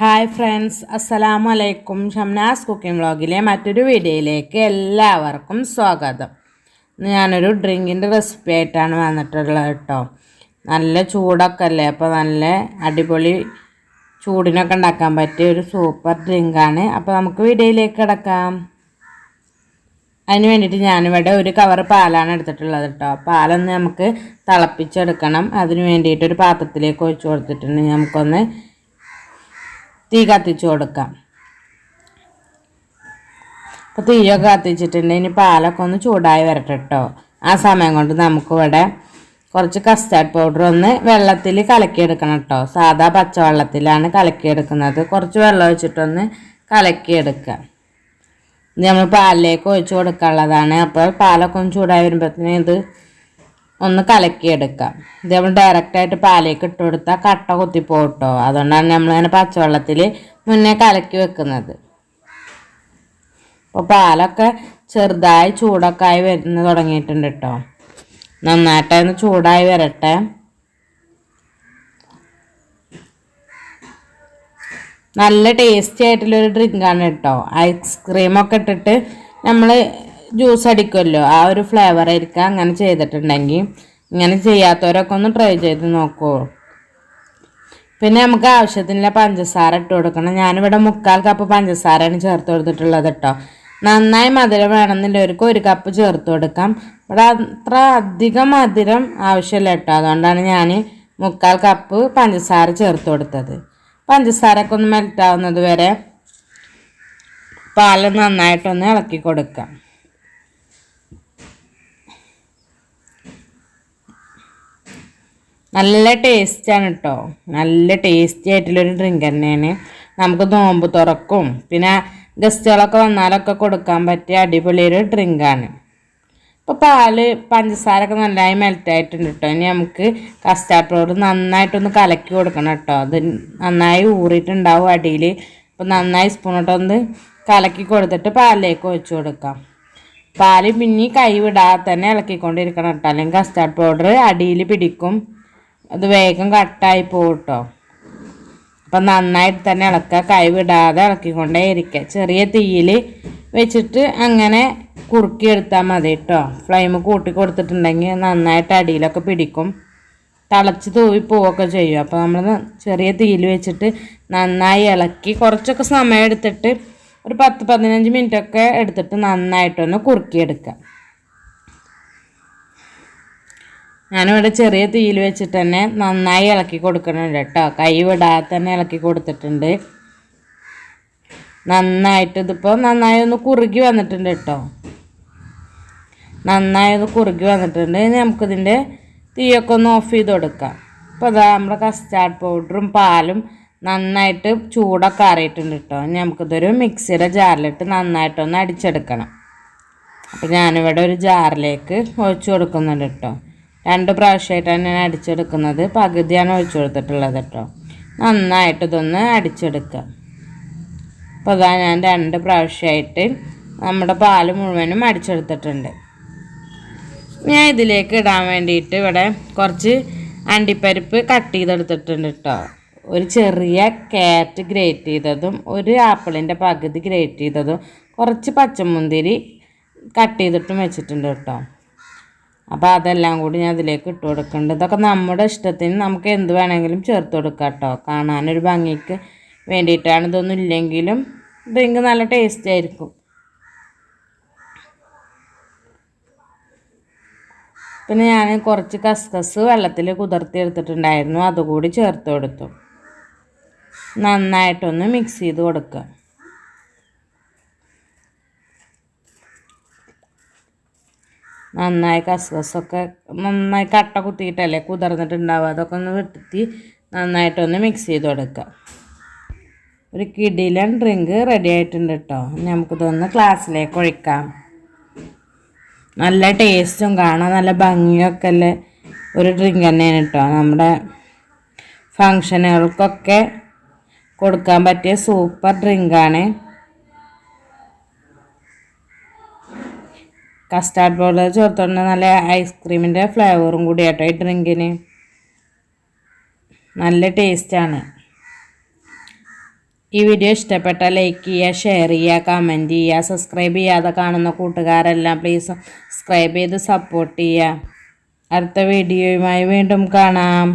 Hi friends, അസ്സലാമു അലൈക്കും. Shamnas cooking വ്ളോഗിലെ മറ്റൊരു വീഡിയോയിലേക്ക് എല്ലാവർക്കും സ്വാഗതം. ഞാനൊരു ഡ്രിങ്കിൻ്റെ റെസിപ്പി ആയിട്ടാണ് വന്നിട്ടുള്ളത് കേട്ടോ. നല്ല ചൂടൊക്കെ അല്ലേ, അപ്പോൾ നല്ല അടിപൊളി ചൂടിനൊക്കെ ഉണ്ടാക്കാൻ പറ്റിയ ഒരു സൂപ്പർ ഡ്രിങ്കാണ്. അപ്പോൾ നമുക്ക് വീഡിയോയിലേക്ക് കിടക്കാം. അതിന് വേണ്ടിയിട്ട് ഞാനിവിടെ ഒരു കവർ പാലാണ് എടുത്തിട്ടുള്ളത് കേട്ടോ. പാലൊന്ന് നമുക്ക് തിളപ്പിച്ചെടുക്കണം. അതിന് വേണ്ടിയിട്ടൊരു പാത്രത്തിലേക്ക് ഒഴിച്ച് കൊടുത്തിട്ടുണ്ട്. നമുക്കൊന്ന് തീ കത്തിച്ച് കൊടുക്കാം. അപ്പോൾ തീയൊക്കെ കത്തിച്ചിട്ടുണ്ട്. ഇനി പാലൊക്കെ ഒന്ന് ചൂടായി വരട്ടെ കേട്ടോ. ആ സമയം കൊണ്ട് നമുക്കിവിടെ കുറച്ച് കസ്റ്റാർഡ് പൗഡർ ഒന്ന് വെള്ളത്തിൽ കലക്കിയെടുക്കണം കേട്ടോ. സാധാ പച്ചവെള്ളത്തിലാണ് കലക്കിയെടുക്കുന്നത്. കുറച്ച് വെള്ളം ഒഴിച്ചിട്ടൊന്ന് കലക്കിയെടുക്കുക. ഇത് നമ്മൾ പാലിലേക്ക് ഒഴിച്ച് കൊടുക്കാനുള്ളതാണ്. അപ്പോൾ പാലൊക്കെ ഒന്ന് ചൂടായി വരുമ്പോഴത്തേന് ഇത് ഒന്ന് കലക്കിയെടുക്കാം. ഇത് നമ്മൾ ഡയറക്റ്റായിട്ട് പാലേക്ക് ഇട്ട് കൊടുത്താൽ കട്ട കുത്തിപ്പോട്ടോ. അതുകൊണ്ടാണ് നമ്മളിങ്ങനെ പച്ചവെള്ളത്തിൽ മുന്നേ കലക്കി വെക്കുന്നത്. അപ്പോൾ പാലൊക്കെ ചെറുതായി ചൂടൊക്കെ ആയി വരുന്ന തുടങ്ങിയിട്ടുണ്ട് കേട്ടോ. നന്നായിട്ടൊന്ന് ചൂടായി വരട്ടെ. നല്ല ടേസ്റ്റി ആയിട്ടുള്ളൊരു ഡ്രിങ്കാണ് കേട്ടോ. ഐസ്ക്രീമൊക്കെ ഇട്ടിട്ട് നമ്മൾ ജ്യൂസ് അടിക്കുമല്ലോ, ആ ഒരു ഫ്ലേവർ ആയിരിക്കാം. അങ്ങനെ ചെയ്തിട്ടുണ്ടെങ്കിൽ ഇങ്ങനെ ചെയ്യാത്തവരൊക്കെ ഒന്ന് ട്രൈ ചെയ്ത് നോക്കൂ. പിന്നെ നമുക്ക് ആവശ്യത്തിനുള്ള പഞ്ചസാര ഇട്ട് കൊടുക്കണം. ഞാനിവിടെ 3/4 കപ്പ് പഞ്ചസാരയാണ് ചേർത്ത് കൊടുത്തിട്ടുള്ളത് കേട്ടോ. നന്നായി മധുരം വേണമെന്നുള്ളവർക്ക് 1 കപ്പ് ചേർത്ത് കൊടുക്കാം. ഇവിടെ അത്ര അധികം മധുരം ആവശ്യമില്ല കേട്ടോ. അതുകൊണ്ടാണ് ഞാൻ 3/4 കപ്പ് പഞ്ചസാര ചേർത്ത് കൊടുത്തത്. പഞ്ചസാരയൊക്കെ ഒന്ന് മെൽറ്റാവുന്നത് വരെ പാല് നന്നായിട്ടൊന്ന് ഇളക്കി കൊടുക്കാം. നല്ല ടേസ്റ്റാണ് കേട്ടോ. നല്ല ടേസ്റ്റി ആയിട്ടുള്ളൊരു ഡ്രിങ്ക് തന്നെയാണ്. നമുക്ക് നോമ്പ് തുറക്കും പിന്നെ ഗസ്റ്റുകളൊക്കെ വന്നാലൊക്കെ കൊടുക്കാൻ പറ്റിയ അടിപൊളിയൊരു ഡ്രിങ്കാണ്. ഇപ്പോൾ പാല് പഞ്ചസാരൊക്കെ നന്നായി മെൽറ്റായിട്ടുണ്ട് കേട്ടോ. ഇനി നമുക്ക് കസ്റ്റാർഡ് പൗഡർ നന്നായിട്ടൊന്ന് കലക്കി കൊടുക്കണം കേട്ടോ. അത് നന്നായി ഊറിയിട്ടുണ്ടാവും അടിയിൽ. അപ്പോൾ നന്നായി സ്പൂണിട്ടൊന്ന് കലക്കി കൊടുത്തിട്ട് പാലിലേക്ക് ഒഴിച്ച് കൊടുക്കാം. പാല് പിന്നെ കൈ വിടാതെ തന്നെ ഇളക്കിക്കൊണ്ടിരിക്കണം കേട്ടോ. അല്ലെങ്കിൽ കസ്റ്റാർഡ് പൗഡർ അടിയിൽ പിടിക്കും, അത് വേഗം കട്ടായി പോകും കേട്ടോ. അപ്പം നന്നായിട്ട് തന്നെ ഇളക്കുക, കൈ വിടാതെ ഇളക്കിക്കൊണ്ടേ ഇരിക്കുക. ചെറിയ തീയിൽ വെച്ചിട്ട് അങ്ങനെ കുറുക്കിയെടുത്താൽ മതി കേട്ടോ. ഫ്ലെയിം കൂട്ടി കൊടുത്തിട്ടുണ്ടെങ്കിൽ നന്നായിട്ട് അടിയിലൊക്കെ പിടിക്കും, തിളച്ച് തൂവി പോവുകയൊക്കെ ചെയ്യും. അപ്പോൾ നമ്മൾ ചെറിയ തീയിൽ വെച്ചിട്ട് നന്നായി ഇളക്കി കുറച്ചൊക്കെ സമയം എടുത്തിട്ട് ഒരു 10-15 മിനിറ്റൊക്കെ എടുത്തിട്ട് നന്നായിട്ടൊന്ന് കുറുക്കിയെടുക്കുക. ഞാനിവിടെ ചെറിയ തീയിൽ വെച്ചിട്ട് തന്നെ നന്നായി ഇളക്കി കൊടുക്കുന്നുണ്ട് കേട്ടോ. കൈ വിടാതെ തന്നെ ഇളക്കി കൊടുത്തിട്ടുണ്ട്. നന്നായിട്ട് ഇതിപ്പോൾ നന്നായി ഒന്ന് കുറുകി വന്നിട്ടുണ്ട് കേട്ടോ. നന്നായി ഒന്ന് കുറുകി വന്നിട്ടുണ്ട്. ഇനി നമുക്കിതിൻ്റെ തീയൊക്കെ ഒന്ന് ഓഫ് ചെയ്ത് കൊടുക്കാം. അപ്പോൾ അതാ നമ്മുടെ കസ്റ്റാർഡ് പൗഡറും പാലും നന്നായിട്ട് ചൂടൊക്കെ ആറിയിട്ടുണ്ട് കേട്ടോ. ഇനി നമുക്കിതൊരു മിക്സിയുടെ ജാറിലിട്ട് നന്നായിട്ടൊന്ന് അടിച്ചെടുക്കണം. അപ്പോൾ ഞാനിവിടെ ഒരു ജാറിലേക്ക് ഒഴിച്ച് കൊടുക്കുന്നുണ്ട് കേട്ടോ. 2 പ്രാവശ്യമായിട്ടാണ് ഞാൻ അടിച്ചെടുക്കുന്നത്. പകുതിയാണ് ഒഴിച്ചു കൊടുത്തിട്ടുള്ളത് കേട്ടോ. നന്നായിട്ട് ഇതൊന്ന് അടിച്ചെടുക്കുക. അപ്പോൾ അതാ ഞാൻ 2 പ്രാവശ്യമായിട്ട് നമ്മുടെ പാല് മുഴുവനും അടിച്ചെടുത്തിട്ടുണ്ട്. ഞാൻ ഇതിലേക്ക് ഇടാൻ വേണ്ടിയിട്ട് ഇവിടെ കുറച്ച് അണ്ടിപ്പരിപ്പ് കട്ട് ചെയ്തെടുത്തിട്ടുണ്ട് കേട്ടോ. ഒരു ചെറിയ ക്യാരറ്റ് ഗ്രേറ്റ് ചെയ്തതും, ഒരു ആപ്പിളിൻ്റെ പകുതി ഗ്രേറ്റ് ചെയ്തതും, കുറച്ച് പച്ചമുന്തിരി കട്ട് ചെയ്തിട്ടും വെച്ചിട്ടുണ്ട് കേട്ടോ. അപ്പോൾ അതെല്ലാം കൂടി ഞാൻ അതിലേക്ക് ഇട്ട് കൊടുക്കുന്നുണ്ട്. ഇതൊക്കെ നമ്മുടെ ഇഷ്ടത്തിന് നമുക്ക് എന്ത് വേണമെങ്കിലും ചേർത്ത് കൊടുക്കാം കേട്ടോ. കാണാനൊരു ഭംഗിക്ക് വേണ്ടിയിട്ടാണ്. ഇതൊന്നും ഇല്ലെങ്കിലും ഡ്രിങ്ക് നല്ല ടേസ്റ്റ് ആയിരിക്കും. പിന്നെ ഞാൻ കുറച്ച് കസ്കസ് വെള്ളത്തിൽ കുതിർത്തി എടുത്തിട്ടുണ്ടായിരുന്നു, അതുകൂടി ചേർത്ത് കൊടുത്തു. നന്നായിട്ടൊന്ന് മിക്സ് ചെയ്ത് കൊടുക്കുക. നന്നായി കസ്കസൊക്കെ നന്നായി കട്ട കുത്തിയിട്ടല്ലേ കുതിർന്നിട്ടുണ്ടാവുക, അതൊക്കെ ഒന്ന് വെട്ടി നന്നായിട്ടൊന്ന് മിക്സ് ചെയ്ത് കൊടുക്കുക. ഒരു കിടിലൻ ഡ്രിങ്ക് റെഡി ആയിട്ടുണ്ട് കേട്ടോ. നമുക്കിതൊന്ന് ഗ്ലാസ്സിലേക്ക് ഒഴിക്കാം. നല്ല ടേസ്റ്റും കാണാൻ നല്ല ഭംഗിയൊക്കെ അല്ലേ ഒരു ഡ്രിങ്ക് തന്നെയാണ് കേട്ടോ. നമ്മുടെ ഫങ്ഷനുകൾക്കൊക്കെ കൊടുക്കാൻ പറ്റിയ സൂപ്പർ ഡ്രിങ്കാണ്. കസ്റ്റാർഡ് പൗഡർ ചേർത്തോണ്ട് നല്ല ഐസ്ക്രീമിൻ്റെ ഫ്ലേവറും കൂടി കേട്ടോ ഈ ഡ്രിങ്കിന്. നല്ല ടേസ്റ്റാണ്. ഈ വീഡിയോ ഇഷ്ടപ്പെട്ടാൽ ലൈക്ക് ചെയ്യുക, ഷെയർ ചെയ്യുക, കമൻറ്റ് ചെയ്യുക. സബ്സ്ക്രൈബ് ചെയ്യാതെ കാണുന്ന കൂട്ടുകാരെല്ലാം പ്ലീസ് സബ്സ്ക്രൈബ് ചെയ്ത് സപ്പോർട്ട് ചെയ്യുക. അടുത്ത വീഡിയോയുമായി വീണ്ടും കാണാം.